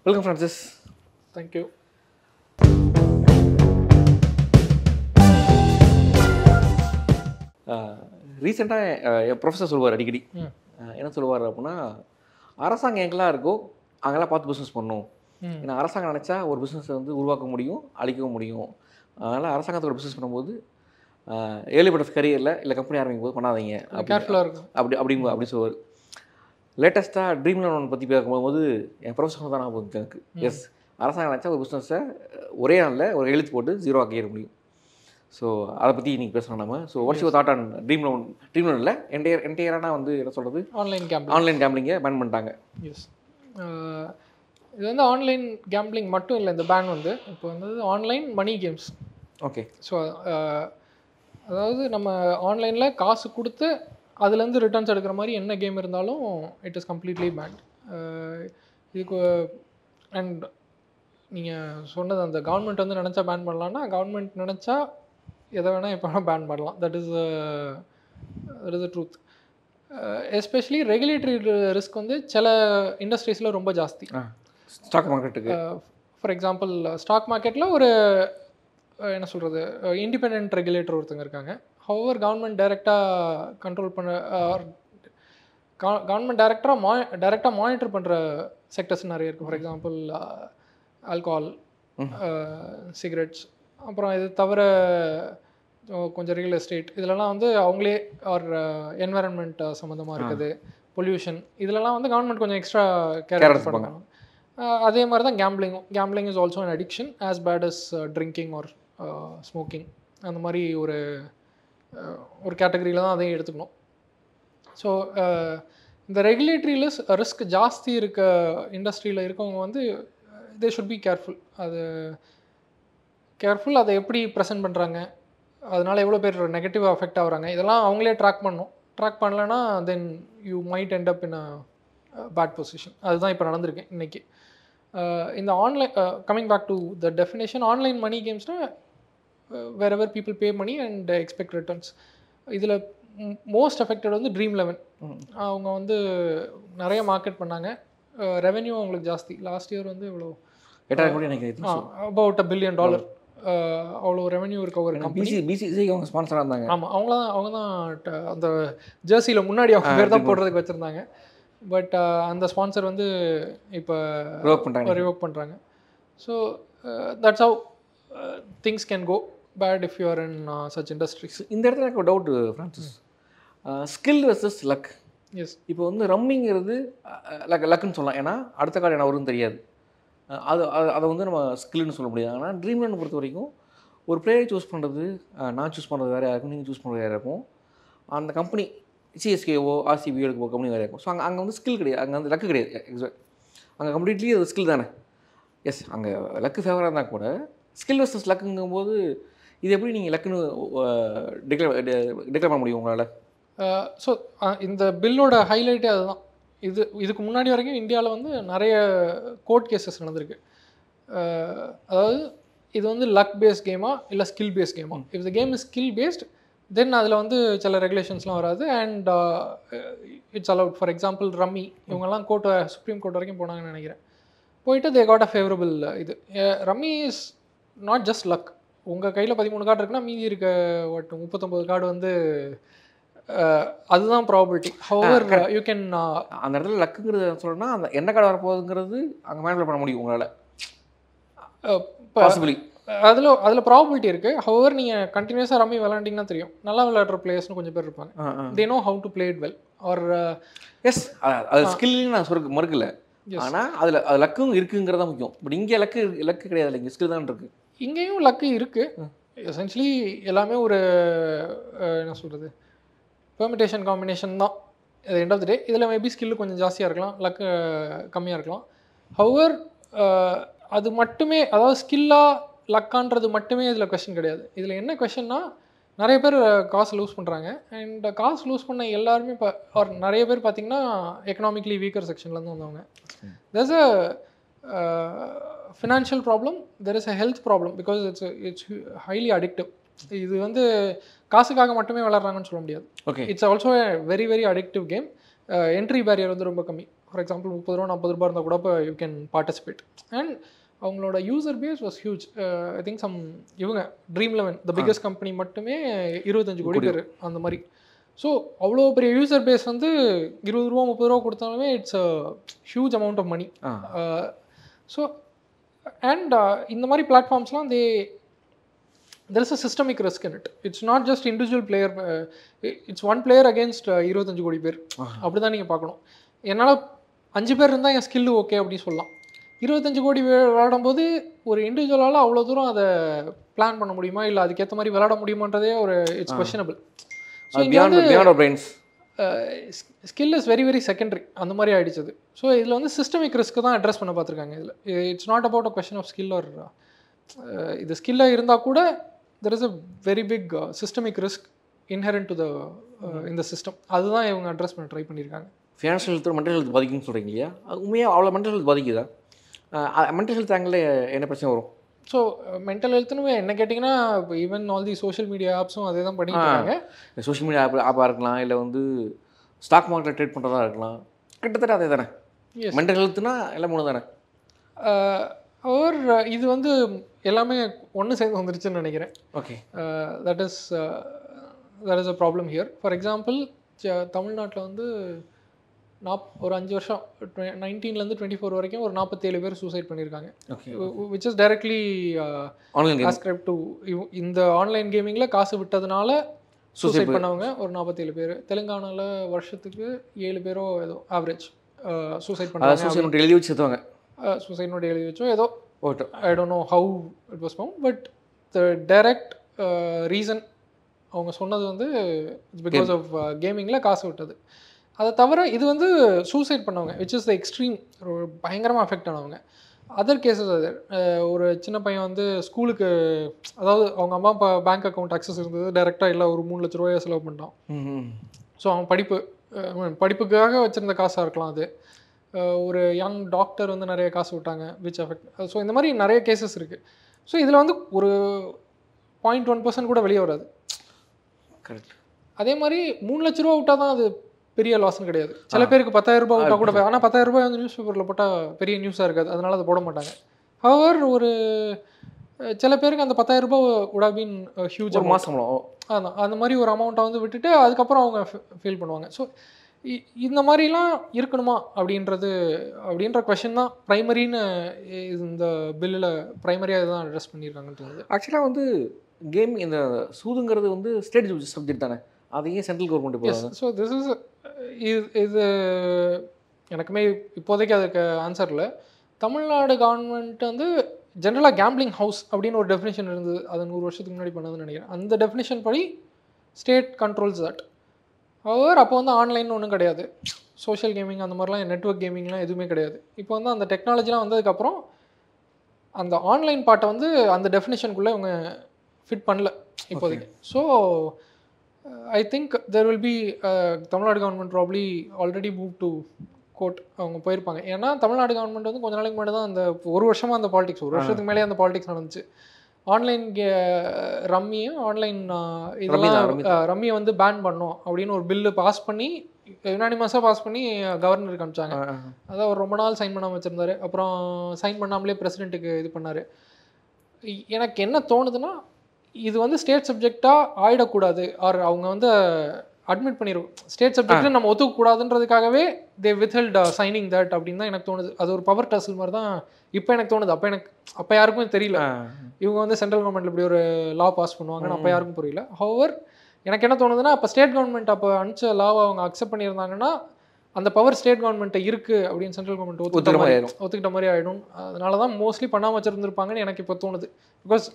Welcome Francis. Thank you. ரீசெண்டாக என் professor சொல்லுவார் அடிக்கடி. என்ன சொல்லுவார் அப்படின்னா, அரசாங்கம் எங்கெல்லாம் இருக்கோ அங்கெல்லாம் பார்த்து பிஸ்னஸ் பண்ணணும். ஏன்னா அரசாங்கம் நினச்சா ஒரு பிஸ்னஸை வந்து உருவாக்க முடியும், அழிக்கவும் முடியும். அதனால் அரசாங்கத்தோட பிஸ்னஸ் பண்ணும்போது ஏர்லி பார்ட் ஆஃப் கரியரில் இல்லை கம்பெனி ஆரம்பிக்கும் போது பண்ணாதீங்க, கேர்ஃபுல்லாக இருக்கும் அப்படி சொல்லுவார். லேட்டஸ்ட்டாக ட்ரீம் லோன் பற்றி பார்க்கும்போது என் ப்ரொஃபஸர் தான் ஞாபகம் எனக்கு. எஸ், அரசாங்கம் நினச்சா ஒரு பிஸ்னஸை ஒரே நாளில் ஒரு எழுத்து போட்டு ஜீரோ ஆக்கிட முடியும். ஸோ அதை பற்றி நீங்கள் பேசணும் நம்ம. So what's your thought on dream loan இல்லை என்டையரானா வந்து என்ன சொல்கிறது, ஆன்லைன் கேம்பிளிங்கை பேன் பண்ணிட்டாங்க. எஸ், இது வந்து ஆன்லைன் கேம்பிளிங் மட்டும் இல்லை. இந்த பேன் வந்து இப்போ வந்து online money games. Okay. So அதாவது நம்ம ஆன்லைனில் காசு கொடுத்து அதுலேருந்து ரிட்டர்ன்ஸ் எடுக்கிற மாதிரி என்ன கேம் இருந்தாலும் இட் இஸ் கம்ப்ளீட்லி பேண்ட். இதுக்கு அண்ட் நீங்கள் சொன்னது அந்த கவர்மெண்ட் வந்து நினச்சா பேன் பண்ணலான்னா, கவர்மெண்ட் நினச்சா எதை வேணால் எப்போ வேணால் பேன் பண்ணலாம். That is the truth. Especially regulatory risk வந்து சில இண்டஸ்ட்ரீஸில் ரொம்ப ஜாஸ்தி. ஸ்டாக் மார்க்கெட்டுக்கு ஃபார் எக்ஸாம்பிள் ஸ்டாக் மார்க்கெட்டில் ஒரு என்ன சொல்கிறது, இண்டிபெண்ட் ரெகுலேட்டர் ஒருத்தங்க இருக்காங்க. ஹவர் கவர்மெண்ட் டைரெக்டாக கண்ட்ரோல் பண்ண கவர்மெண்ட் டைரெக்டாக மானிட்டர் பண்ணுற செக்டர்ஸ் நிறைய இருக்குது. ஃபார் எக்ஸாம்பிள் ஆல்கஹால், சிகரெட்ஸ், அப்புறம் இது தவிர கொஞ்சம் ரியல் எஸ்டேட், இதிலலாம் வந்து அவங்களே ஆர் என்விரான்மெண்ட் சம்மந்தமாக இருக்குது, பொல்யூஷன், இதிலலாம் வந்து கவர்மெண்ட் கொஞ்சம் எக்ஸ்ட்ரா கேர் பண்ணுவாங்க. அதே மாதிரி தான் gambling is also an addiction as bad as drinking or smoking. அந்த மாதிரி ஒரு கேட்டகரியில் தான் அதையும் எடுத்துக்கணும். ஸோ இந்த ரெகுலேட்டரி ரிஸ்க் ஜாஸ்தி இருக்க இண்டஸ்ட்ரியில் இருக்கவங்க வந்து தே ஷுட் பி கேர்ஃபுல். அதை எப்படி ப்ரெசென்ட் பண்ணுறாங்க, அதனால் எவ்வளோ பேர் நெகட்டிவாக அஃபெக்ட் ஆகுறாங்க, இதெல்லாம் அவங்களே ட்ராக் பண்ணணும். ட்ராக் பண்ணலன்னா then you might end up in a bad position. அதுதான் இப்போ நடந்திருக்கு இன்றைக்கி. இந்த online coming back to the definition, online money கேம்ஸ்னால் wherever people pay money and expect returns. இதில் மோஸ்ட் அஃபெக்டட் வந்து Dream11. அவங்க வந்து நிறைய மார்க்கெட் பண்ணாங்க. ரெவென்யூ அவங்களுக்கு ஜாஸ்தி. லாஸ்ட் இயர் வந்து இவ்வளோ about $1 billion அவ்வளோ ரெவென்யூ இருக்க ஒரு கம்பெனி. அவங்க ஸ்பான்சராக இருந்தாங்க. ஆமாம், அவங்க தான் அந்த ஜெர்சியில் முன்னாடி அவங்க பேர் தான் போடுறதுக்கு வச்சுருந்தாங்க. பட் அந்த ஸ்பான்சர் வந்து இப்போ ரிவோக் பண்ணுறாங்க. So that's how things can go bad if you are in such industries. இந்த இடத்துல எனக்கு ஒரு doubt Francis, skill versus luck. Yes, இப்போ வந்து ரம்மிங்கிறது லக்குன்னு சொல்லலாம், ஏன்னா அடுத்த கார்டு என்ன வரும்னு தெரியாது. அதை வந்து நம்ம ஸ்கில்னு சொல்ல முடியாது. ஆனால் ட்ரீம் லோன் பொறுத்த வரைக்கும் ஒரு பிளேயரை சூஸ் பண்ணுறது, நான் சூஸ் பண்ணுறது வேறு இருக்கும், நீங்கள் சூஸ் பண்ணுறது வேறு இருக்கும், அந்த கம்பெனி சிஎஸ்கேவோ ஆர்சிபிஓ எடுக்க கம்பெனி வேறு இருக்கும். ஸோ அங்கே வந்து ஸ்கில் கிடையாது, அங்கே வந்து லக்கு கிடையாது. அங்கே கம்ப்ளீட்லி அது ஸ்கில் தானே. எஸ், அங்கே லக்கு ஃபேவராக இருந்தால் கூட ஸ்கில் வெர்சஸ் லக்குங்கும் போது இது எப்படி நீங்கள் லக்குன்னு டிக்ளேர் பண்ண முடியும் உங்களால்? ஸோ இந்த பில்லோட ஹைலைட்டே அதுதான். இதுக்கு முன்னாடி வரைக்கும் இந்தியாவில் வந்து நிறைய கோர்ட் கேசஸ் நடந்திருக்கு. அதாவது இது வந்து லக் பேஸ்ட் கேமா இல்லை ஸ்கில் பேஸ்ட் கேமா. If the game is skill based then அதில் வந்து சில ரெகுலேஷன்ஸ்லாம் வராது and it's allowed. For example rummy, இவங்கெல்லாம் சுப்ரீம் கோர்ட் வரைக்கும் போனாங்கன்னு நினைக்கிறேன். போயிட்டு தே காட் அ ஃபேவரபிள் இது. Rummy is not just luck. உங்கள் கையில் 13 கார்டு இருக்குன்னா மீதி இருக்க 39 கார்டு வந்து அதுதான் ப்ராபபிலிட்டி. ஹவர் யூ கேன் அந்த இடத்துல லக்குங்கிறது சொல்லணும்னா அந்த என்ன கார்டு வரப்போகுதுங்கிறது அங்கே மேனிபுலேட் பண்ண முடியும் உங்களால் பாசிபிளி. அதில் ப்ராபபிலிட்டி இருக்குது. ஹவர் நீங்கள் கண்டினியூஸாக ரம்மி விளாண்டிங்கன்னா தெரியும். நல்லா விளையாடுற பிளேயர்ஸ்னு கொஞ்சம் பேர் இருப்பாங்க. They know how to play it well or yes, அது ஸ்கில்னு நான் மறுக்கல. ஆனால் அதில் லக்கும் இருக்குங்கிறதா முக்கியம். பட் இங்கே லக்கு கிடையாது, இங்கே ஸ்கில் தான் இருக்குது. இங்கேயும் லக்கு இருக்குது. எசென்ஷியலி எல்லாமே ஒரு என்ன சொல்கிறது, பெர்மிட்டேஷன் காம்பினேஷன் தான். எண்ட் ஆஃப் த டே இதில் மேபி ஸ்கில்லு கொஞ்சம் ஜாஸ்தியாக இருக்கலாம், லக்கு கம்மியாக இருக்கலாம். ஹவர் அது மட்டுமே, அதாவது ஸ்கில்லாக லக்கான்றது மட்டுமே இதில் கொஷின் கிடையாது. இதில் என்ன கொஷின்னா, நிறைய பேர் காசு லூஸ் பண்ணுறாங்க. அண்ட் காசு லூஸ் பண்ண எல்லாருமே நிறைய பேர் பார்த்திங்கன்னா எக்கனாமிக்லி வீக்கர் செக்ஷன்லேருந்து வந்தவங்க. There's a financial problem, there is a health problem because it's highly addictive. இது வந்து காசுக்காக மட்டுமே விளாட்றாங்கன்னு சொல்ல முடியாது. Okay, it's also very very addictive game. Entry barrier வந்து ரொம்ப கம்மி. ஃபார் எக்ஸாம்பிள் 30 ரூபா 40 ரூபா இருந்தால் கூட இப்போ யூ கேன் பார்ட்டிசிபேட். அண்ட் அவங்களோட user base was huge. I think இவங்க Dream11 த பிக்கஸ்ட் கம்பெனி மட்டுமே 25 கோடி பேர் அந்த மாதிரி. ஸோ அவ்வளோ பெரிய யூசர் பேஸ் வந்து 20 ரூபா 30 ரூபா கொடுத்தாலுமே it's a huge amount of money. So and இந்த மாதிரி பிளாட்ஃபார்ம்ஸ்லாம் there is a systemic risk in it. It's not just individual player, it's one player against 25 கோடி பேர். அப்படி தான் நீங்கள் பார்க்கணும். என்னால் 5 பேர் இருந்தால் என் ஸ்கில்லு ஓகே அப்படின்னு சொல்லலாம். 25 கோடி விளையாடும்போது ஒரு இண்டிவிஜுவலால் அவ்வளோ தூரம் அதை பிளான் பண்ண முடியுமா, இல்லை அதுக்கேற்ற மாதிரி விளையாட முடியுமான்றதே ஒரு இட்ஸ் கொஸ்டினபிள். ஸோ இங்கே வந்து skill is very very secondary அந்த மாதிரி ஆகிடுச்சது. ஸோ இதில் வந்து சிஸ்டமிக் ரிஸ்க்கு தான் அட்ரஸ் பண்ண பார்த்துருக்காங்க. இதில் it's not about a question of skill or இது ஸ்கில்லாக இருந்தால் கூட there is a very big systemic risk inherent to the in the system. அதுதான் இவங்க அட்ரஸ் பண்ண ட்ரை பண்ணியிருக்காங்க. ஃபினான்ஷியல் ஹெல்த் மென்டல் ஹெல்த் பாதிக்குன்னு சொல்கிறீங்க இல்லையா? உண்மையாக அவ்வளோ மென்டல் ஹெல்த் பாதிக்குதா? மென்டல் ஹெல்த் ஆங்கிளில் என்ன பிரச்சனை வரும்? ஸோ மென்டல் ஹெல்த்னு என்ன கேட்டிங்கன்னா even all the social media ஆப்ஸும் அதே தான் பண்ணிட்டு இருக்காங்க. சோஷியல் மீடியா ஆப்பாக இருக்கலாம், இல்லை வந்து ஸ்டாக் மார்க்கெட்டில் ட்ரேட் பண்ணுறதா இருக்கலாம், கிட்டத்தட்ட அதே தானே. மென்டல் ஹெல்த்னா எல்லாம் மூணு தானே. அவர் இது வந்து எல்லாமே ஒன்று சேர்ந்து வந்துருச்சுன்னு நினைக்கிறேன். Okay, that is a problem here. For example தமிழ்நாட்டில் வந்து ஒரு 5 வருஷம் 19 24 வரைக்கும் ஒரு 47 பேர் சூசைட் பண்ணியிருக்காங்க. விச் இஸ் டைரக்ட்லி ஆஸ்கிரைப் டு இந்த ஆன்லைன் கேமிங்கில் காசு விட்டதுனால சூசைட் பண்ணவங்க ஒரு 47 பேர். தெலுங்கானாவில் வருஷத்துக்கு 7 பேரோ ஏதோ ஆவரேஜ் சூசைட் பண்ணுறாங்க. எழுதி வச்சுருவாங்க, சூசைட் நோட் எழுதி வச்சோம் ஏதோ. I don't know how it was found, but the direct reason அவங்க சொன்னது வந்து இட்ஸ் பிகாஸ் ஆஃப் கேமிங்கில் காசு விட்டது. அதை தவிர இது வந்து சூசைட் பண்ணவங்க விச் இஸ் த எக்ஸ்ட்ரீம், பயங்கரமாக அஃபெக்ட் ஆனவங்க. அதர் கேசஸ் அது ஒரு சின்ன பையன் வந்து ஸ்கூலுக்கு, அதாவது அவங்க அம்மா அப்பா பேங்க் அக்கௌண்ட் அக்சஸ் இருந்தது, டைரெக்டாக இல்லை ஒரு 3 லட்ச ரூபாயை செலவு பண்ணிட்டான். ஸோ அவன் படிப்புக்காக வச்சுருந்த காசாக இருக்கலாம் அது. ஒரு யங் டாக்டர் வந்து நிறைய காசு விட்டாங்க விச் அஃபெக்ட். ஸோ இந்த மாதிரி நிறைய கேசஸ் இருக்குது. ஸோ இதில் வந்து ஒரு 0.1% கூட வெளியே வராது. கரெக்ட். அதே மாதிரி 3 லட்ச ரூபா விட்டால் தான் அது பெரிய லாஸ்ன்னு கிடையாது. சில பேருக்கு 10,000 ரூபாய் விட்டால் கூட, ஆனால் 10,000 ரூபாய் வந்து நியூஸ் பேப்பரில் போட்டால் பெரிய நியூஸாக இருக்காது, அதனால அதை போட மாட்டாங்க. ஹவர் ஒரு சில பேருக்கு அந்த 10,000 ரூபாய் would have been ஹியூஜ் மாதம். அதான் அந்த மாதிரி ஒரு அமௌண்ட்டை வந்து விட்டுட்டு அதுக்கப்புறம் அவங்க ஃபீல் பண்ணுவாங்க. ஸோ இந்த மாதிரிலாம் இருக்கணுமா அப்படின்ற கொஷின் தான் ப்ரைமரின்னு இந்த பில்லில் ப்ரைமரியாக இதுதான் அட்ரஸ் பண்ணியிருக்காங்கன்றது. ஆக்சுவலாக வந்து கேம் இந்த சூதுங்கிறது வந்து ஸ்டேட் சப்ஜெக்ட் தானே, அதையே சென்ட்ரல் கவர்மெண்ட் போகிறாங்க. ஸோ திஸ் இஸ் இது எனக்குமே இப்போதைக்கு அதுக்கு ஆன்சர் இல்லை. தமிழ்நாடு கவர்மெண்ட் வந்து ஜென்ரலாக கேம்பிளிங் ஹவுஸ் அப்படின்னு ஒரு டெஃபினேஷன் இருந்தது, அது 100 வருஷத்துக்கு முன்னாடி பண்ணதுன்னு நினைக்கிறேன். அந்த டெஃபினேஷன் படி ஸ்டேட் கண்ட்ரோல்ஸ் தட். அவர் அப்போ வந்து ஆன்லைன் ஒன்றும் கிடையாது, சோஷியல் கேமிங் அந்த மாதிரிலாம் நெட்வொர்க் கேமிங்லாம் எதுவுமே கிடையாது. இப்போ வந்து அந்த டெக்னாலஜிலாம் வந்ததுக்கப்புறம் அந்த ஆன்லைன் பார்ட்டை வந்து அந்த டெஃபினேஷனுக்குள்ளே இவங்க ஃபிட் பண்ணல இப்போதைக்கு. So I think there will be Tamil Nadu government probably already move to court அவங்க போயிருப்பாங்க. ஏன்னா தமிழ்நாடு கவர்மெண்ட் வந்து கொஞ்ச நாளைக்கு முன்னாடி தான் அந்த ஒரு வருஷமாக அந்த பாலிடிக்ஸ், ஒரு வருஷத்துக்கு மேலே அந்த பாலிடிக்ஸ் நடந்துச்சு. ஆன்லைன் ரம்மியும் ஆன்லைன் இதெல்லாம் ரம்மியை வந்து பேன் பண்ணோம் அப்படின்னு ஒரு பில்லு பாஸ் பண்ணி யுனானிமஸாக பாஸ் பண்ணி கவர்னருக்கு அனுப்பிச்சாங்க. அதான் அவர் ரொம்ப நாள் சைன் பண்ணாமல் வச்சுருந்தாரு. அப்புறம் சைன் பண்ணாமலே பிரசிடென்ட்டுக்கு இது பண்ணார். எனக்கு என்ன தோணுதுன்னா இது வந்து ஸ்டேட் சப்ஜெக்டாக ஆயிடக்கூடாது, ஆர் அவங்க வந்து அட்மிட் பண்ணிடுவோம் ஸ்டேட் சப்ஜெக்ட் நம்ம ஒத்துக்கக்கூடாதுன்றதுக்காகவே தே வித்ஹெல்ட் சைனிங் தட் அப்படின்னு தான் எனக்கு தோணுது. அது ஒரு பவர் டசல் மாதிரி தான் இப்போ எனக்கு தோணுது. அப்போ யாருக்கும் தெரியல இவங்க வந்து சென்ட்ரல் கவர்மெண்ட்டில் இப்படி ஒரு லா பாஸ் பண்ணுவாங்கன்னு அப்போ யாருக்கும் புரியல. ஹவர் எனக்கு என்ன தோணுதுன்னா அப்போ ஸ்டேட் கவர்மெண்ட் அப்போ அனுப்பிச்ச லாவை அவங்க அக்செப்ட் பண்ணியிருந்தாங்கன்னா அந்த பவர் ஸ்டேட் கவர்மெண்ட்டை இருக்குது அப்படின்னு சென்ட்ரல் கவர்மெண்ட் ஒத்துக்கிட்ட மாதிரி ஆகிடும். அதனால தான் மோஸ்ட்லி பண்ணாமல் வச்சுருந்துருப்பாங்கன்னு எனக்கு இப்போ தோணுது. பிகாஸ்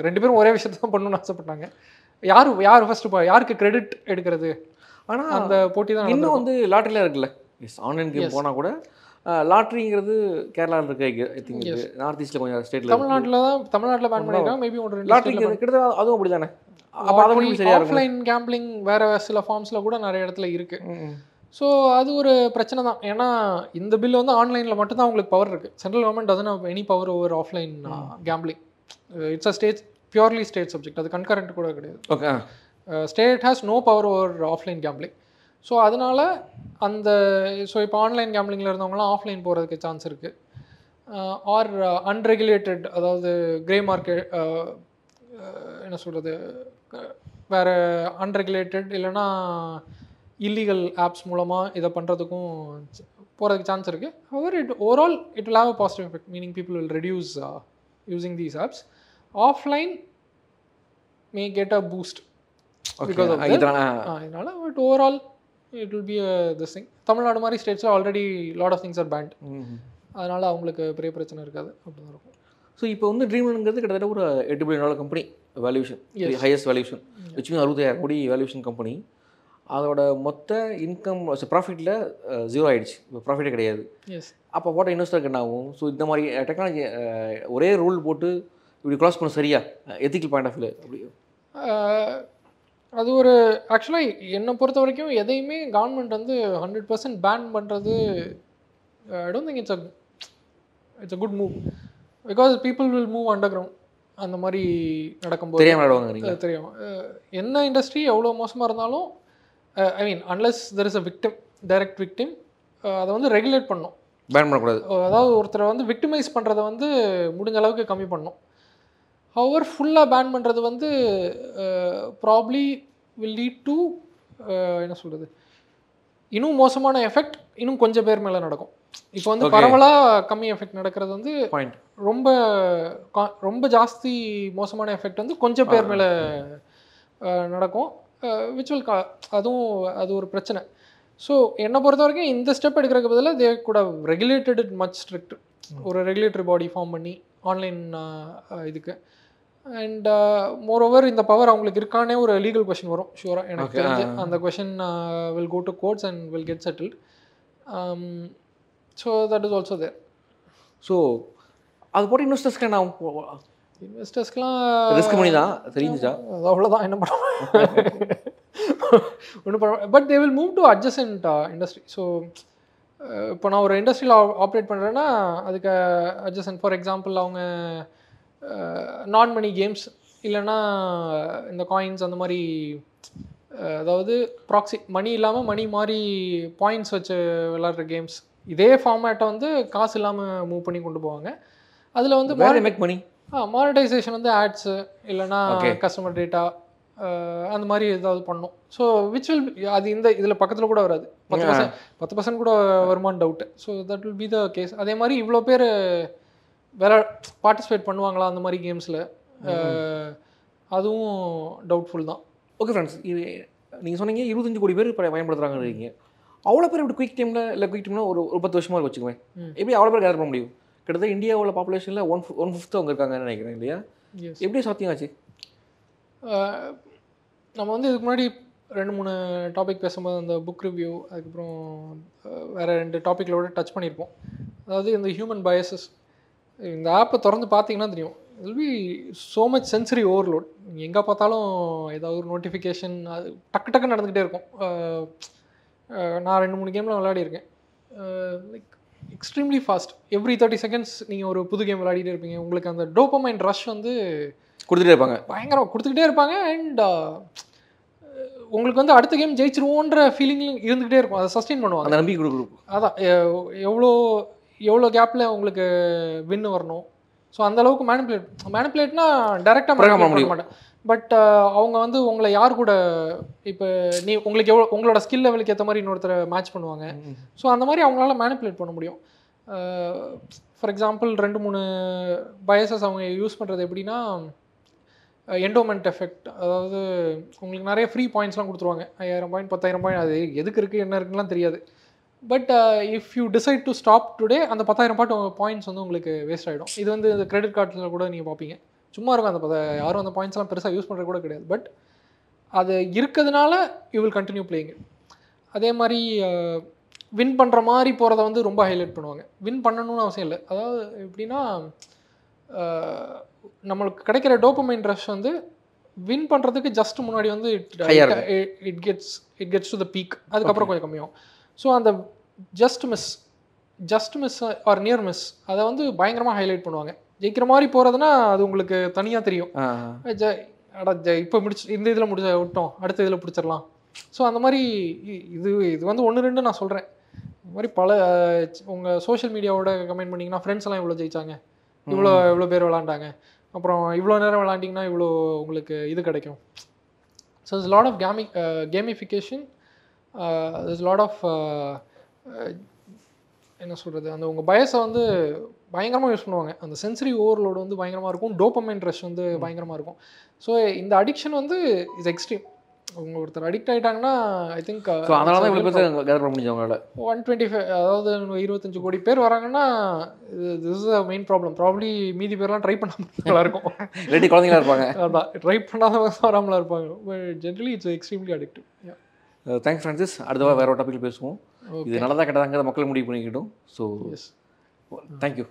2 பேரும் ஒரே விஷயத்தை தான் பண்ணணும்னு ஆசைப்பட்டாங்க. யார் ஃபஸ்ட்டு யாருக்கு கிரெடிட் எடுக்கிறது? ஆனால் அந்த போட்டி தான் இன்னும் வந்து லாட்ரியில் இருக்குல்ல. ஆன்லைன் கேம் போனால் கூட லாட்ரிங்கிறது கேரளாவில் இருக்கு, ஐ திங்க் நார்த் ஈஸ்ட்டில் கொஞ்சம் ஸ்டேட்டில், தமிழ்நாட்டில் பேன் பண்ணியிருக்காங்க. மேபி ஒன்று லாட்ரி கிட்டத்தட்ட அதுவும் அப்படி தானே. ஆஃப்லைன் கேம்பிளிங் வேறு சில ஃபார்ம்ஸில் கூட நிறைய இடத்துல இருக்குது. ஸோ அது ஒரு பிரச்சனை தான். ஏன்னா இந்த பில் வந்து ஆன்லைனில் மட்டும்தான் அவங்களுக்கு பவர் இருக்குது. Central government doesn't have any power over offline gambling. It's a state purely state subject, அது கன்கரண்ட் கூட கிடையாது. Okay, state has no power over offline gambling. So அதனால் அந்த ஸோ இப்போ ஆன்லைன் கேம்லிங்கில் இருந்தவங்களாம் ஆஃப்லைன் போகிறதுக்கு சான்ஸ் இருக்குது. ஆர் அன்ரெகுலேட்டட், அதாவது கிரே மார்க்கெட், என்ன சொல்கிறது, வேறு அன்ரெகுலேட்டட் இல்லைன்னா இல்லீகல் ஆப்ஸ் மூலமாக இதை பண்ணுறதுக்கும் போகிறதுக்கு சான்ஸ் இருக்குது. Our overall it will have a positive effect, meaning people will reduce using these apps. Offline may get a boost because of இதனால. But overall it will be this thing. Tamil Nadu மாதிரி ஸ்டேட்ஸில் already lot of things are banned, அதனால் அவங்களுக்கு பெரிய பிரச்சனை இருக்காது, அப்படி தான் இருக்கும். ஸோ இப்போ வந்து ட்ரீம்லேண்ட்ங்கிறது கிட்டத்தட்ட ஒரு $8 billion company valuation, highest valuation, which means 60,000 கோடி வேல்யூஷன் கம்பெனி. அதோட மொத்த இன்கம் ப்ராஃபிட்டில் 0 ஆகிடுச்சு, இப்போ ப்ராஃபிட்டே கிடையாது. அப்போ போட்ட இன்வெஸ்டருக்கு என்ன ஆகும்? ஸோ இந்த மாதிரி டெக்னாலஜி ஒரே ரூல் போட்டு இப்படி க்ராஸ் பண்ண சரியா, எத்திக்கல் பாயிண்ட் ஆஃப் வியூ அப்படி? அது ஒரு ஆக்சுவலாக என்னை பொறுத்த வரைக்கும் எதையுமே கவர்மெண்ட் வந்து 100% பேன் பண்ணுறது, I don't think it's a good move. Because people will move underground. அந்த மாதிரி நடக்கும்போது தெரியும் என்ன இண்டஸ்ட்ரி எவ்வளோ மோசமாக இருந்தாலும், I mean unless there is a victim, direct victim, அதை வந்து ரெகுலேட் பண்ணணும், பேன் பண்ணக்கூடாது. அதாவது ஒருத்தரை வந்து விக்டிமைஸ் பண்ணுறதை வந்து முடிஞ்ச அளவுக்கு கம்மி பண்ணணும். ஹவர் ஃபுல்லாக பேன் பண்ணுறது வந்து ப்ராப்ளி வில் லீட் டு என்ன சொல்கிறது, இன்னும் மோசமான எஃபெக்ட் இன்னும் கொஞ்சம் பேர் மேலே நடக்கும். இப்போ வந்து பரவலாக கம்மி எஃபெக்ட் நடக்கிறது வந்து ரொம்ப ரொம்ப ஜாஸ்தி மோசமான எஃபெக்ட் வந்து கொஞ்சம் பேர் மேலே நடக்கும், விச்சுவல் அதுவும் அது ஒரு பிரச்சனை. ஸோ என்னை பொறுத்த வரைக்கும் இந்த ஸ்டெப் எடுக்கிறதுக்கு பதிலாக தே கூட ரெகுலேட்டட் இட் மச் ஸ்ட்ரிக்ட், ஒரு ரெகுலேட்டரி பாடி ஃபார்ம் பண்ணி ஆன்லைன் இதுக்கு. அண்ட் மோரோவர் இந்த பவர் அவங்களுக்கு இருக்கானே ஒரு லீகல் கொஷின் வரும் ஷூராக எனக்கு தெரிஞ்சு. அந்த question will go to courts and will get settled. So that is also there. So அது போட்டு இன்வெஸ்டர்ஸ்க்கு நான் இன்வெஸ்டர்ஸ்க்குலாம் ரிஸ்க் பண்ணி தான் தெரிஞ்சுச்சா, அது அவ்வளோதான், என்ன பண்ணுவோம் ஒன்றும் பண்ண. But they will move to adjacent industry. So இப்போ நான் ஒரு இண்டஸ்ட்ரியில் ஆப்ரேட் பண்ணுறேன்னா அதுக்கு அட்ஜசன்ட், ஃபார் எக்ஸாம்பிள் அவங்க நான் மணி கேம்ஸ் இல்லைன்னா இந்த காயின்ஸ் அந்த மாதிரி, அதாவது ப்ராக்ஸி மணி இல்லாமல் மணி மாதிரி பாயிண்ட்ஸ் வச்சு விளாட்ற கேம்ஸ், இதே ஃபார்மேட்டை வந்து காசு இல்லாமல் மூவ் பண்ணி கொண்டு போவாங்க. அதில் வந்து மேக் மணி மானிட்டைசேஷன் வந்து ஆட்ஸு இல்லைன்னா கஸ்டமர் டேட்டா அந்த மாதிரி ஏதாவது பண்ணும். ஸோ விச் வில் அது இந்த இதில் பக்கத்தில் கூட வராது, 10% கூட வருமானு doubt. So that will be the case. அதே மாதிரி இவ்வளோ பேர் பார்ட்டிசிபேட் பண்ணுவாங்களா அந்த மாதிரி கேம்ஸில், அதுவும் டவுட்ஃபுல் தான். ஓகே ஃப்ரெண்ட்ஸ், இது நீங்கள் சொன்னீங்க 25 கோடி பேர் இப்போ பயன்படுத்துகிறாங்கன்னு இருக்கீங்க. அவ்வளோ பேர் இப்படி குயிக் டைமில் இல்லை குயிக் டைம்னா ஒரு 10 வருஷமாக வச்சுக்குவேன், எப்படி அவ்வளோ பேர் கேதர் பண்ண முடியும்? கிட்டத்தட்ட இந்தியாவில் பாப்புலேஷனில் 1/5 அவங்க இருக்காங்கன்னு நினைக்கிறேன் இல்லையா? எப்படி சாத்தியம் ஆச்சு? நம்ம வந்து இதுக்கு முன்னாடி 2-3 டாபிக் பேசும்போது அந்த புக் ரிவ்யூ, அதுக்கப்புறம் வேறு 2 டாப்பிக்கில் டச் பண்ணியிருப்போம். அதாவது இந்த ஹியூமன் பயசஸ், இந்த ஆப்பை திறந்து பார்த்தீங்கன்னா தெரியும், it'll be so much sensory overload. எங்கே பார்த்தாலும் ஏதாவது ஒரு நோட்டிஃபிகேஷன், அது டக்கு டக்குன்னு நடந்துக்கிட்டே இருக்கும். நான் 2-3 கேமில் விளையாடிருக்கேன், like extremely fast. Every 30 seconds நீங்கள் ஒரு புது கேம் விளையாடிட்டே இருப்பீங்க. உங்களுக்கு அந்த டோபமைன் ரஷ் வந்து கொடுத்துட்டே இருப்பாங்க, பயங்கரம் கொடுத்துக்கிட்டே இருப்பாங்க. அண்ட் உங்களுக்கு வந்து அடுத்த கேம் ஜெயிச்சிருவோன்ற ஃபீலிங் இருந்துக்கிட்டே இருக்கும், அதை சஸ்டெயின் பண்ணுவாங்க, அந்த நம்பிக்கை கொடுக்கும். அதான் எவ்வளோ கேப்பில் உங்களுக்கு வின்னு வரணும். ஸோ அந்தளவுக்கு மேனிப்புலேட்னா டேரெக்டாக பண்ண மாட்டேன். பட் அவங்க வந்து உங்களை யார் கூட இப்போ உங்களுக்கு உங்களோட ஸ்கில் லெவலுக்கு ஏற்ற மாதிரி இன்னொருத்தரை மேட்ச் பண்ணுவாங்க. ஸோ அந்த மாதிரி அவங்களால மேனிப்புலேட் பண்ண முடியும். ஃபார் எக்ஸாம்பிள் 2-3 பயசஸ் அவங்க யூஸ் பண்ணுறது எப்படின்னா, என்டோமெண்ட் எஃபெக்ட், அதாவது உங்களுக்கு நிறைய ஃப்ரீ பாயிண்ட்ஸ்லாம் கொடுத்துருவாங்க, 5000 பாயிண்ட் 10,000 பாயிண்ட், அது எதுக்கு இருக்குது என்ன இருக்குலாம் தெரியாது. But if you decide to stop today, அந்த 10,000 பாயிண்ட்ஸ் வந்து உங்களுக்கு வேஸ்ட் ஆகிடும். இது வந்து இந்த கிரெடிட் கார்டில் கூட நீங்கள் பார்ப்பீங்க, சும்மா இருக்கும் அந்த யாரும் அந்த பாயிண்ட்ஸ்லாம் பெருசாக யூஸ் பண்ணுறது கூட கிடையாது. பட் அது இருக்கிறதுனால யூ வில் கண்டினியூ பிளேயிங். அதே மாதிரி வின் பண்ணுற மாதிரி போகிறத வந்து ரொம்ப ஹைலைட் பண்ணுவாங்க. வின் பண்ணணும்னு அவசியம் இல்லை. அதாவது எப்படின்னா, நம்மளுக்கு கிடைக்கிற டோபமைன் ரஷ் வந்து வின் பண்ணுறதுக்கு ஜஸ்ட் முன்னாடி வந்து it gets to the peak, அதுக்கப்புறம் கொஞ்சம் கம்மியாகும். ஸோ அந்த just miss or near miss அதை வந்து பயங்கரமாக ஹைலைட் பண்ணுவாங்க. ஜெயிக்கிற மாதிரி போகிறதுனா அது உங்களுக்கு தனியாக தெரியும். இப்போ இந்த இதில் விட்டோம், அடுத்த இதில் பிடிச்சிடலாம், ஸோ அந்த மாதிரி இது இது வந்து 1-2 நான் சொல்கிறேன். இந்த மாதிரி பல உங்கள் சோஷியல் மீடியாவோட கமெண்ட் பண்ணிங்கன்னா ஃப்ரெண்ட்ஸ் எல்லாம் இவ்வளோ ஜெயிச்சாங்க, இவ்வளோ பேர் விளாண்டாங்க, அப்புறம் இவ்வளோ நேரம் விளாண்டிங்கன்னா இவ்வளோ உங்களுக்கு இது கிடைக்கும். So it's lot of gamification, it's lot of என்ன சொல்கிறது, அந்த உங்கள் பயஸை வந்து பயங்கரமாக யூஸ் பண்ணுவாங்க. அந்த சென்சரி ஓவர்லோடு வந்து பயங்கரமாக இருக்கும், டோபமைன் ரஷ் வந்து பயங்கரமாக இருக்கும். ஸோ இந்த அடிக்ஷன் வந்து இஸ் எக்ஸ்ட்ரீம். அவங்க ஒருத்தர் அடிக்ட் ஆகிட்டாங்கன்னா ஐ திங்க் அதனால தான் இவ்வளோ பேர் கேதர் பண்ண முடிஞ்சு அவங்களால. 125 அதாவது 25 கோடி பேர் வராங்கன்னா this is a main problem. Probably மீதி பேர்லாம் ட்ரை பண்ணாமல் இருக்கும், ரெடி குழந்தைங்களா இருப்பாங்க. அதான் ட்ரை பண்ணாதவங்க வராமலாம் இருப்பாங்க. But generally it's extremely addictive. Thanks Francis. அடுத்த வேறு ஒரு டாப்பிக்கில் பேசுவோம். இது நல்லதாக கெட்டதாங்கிறத மக்கள் முடிவு பண்ணிக்கிட்டோம். So thank you.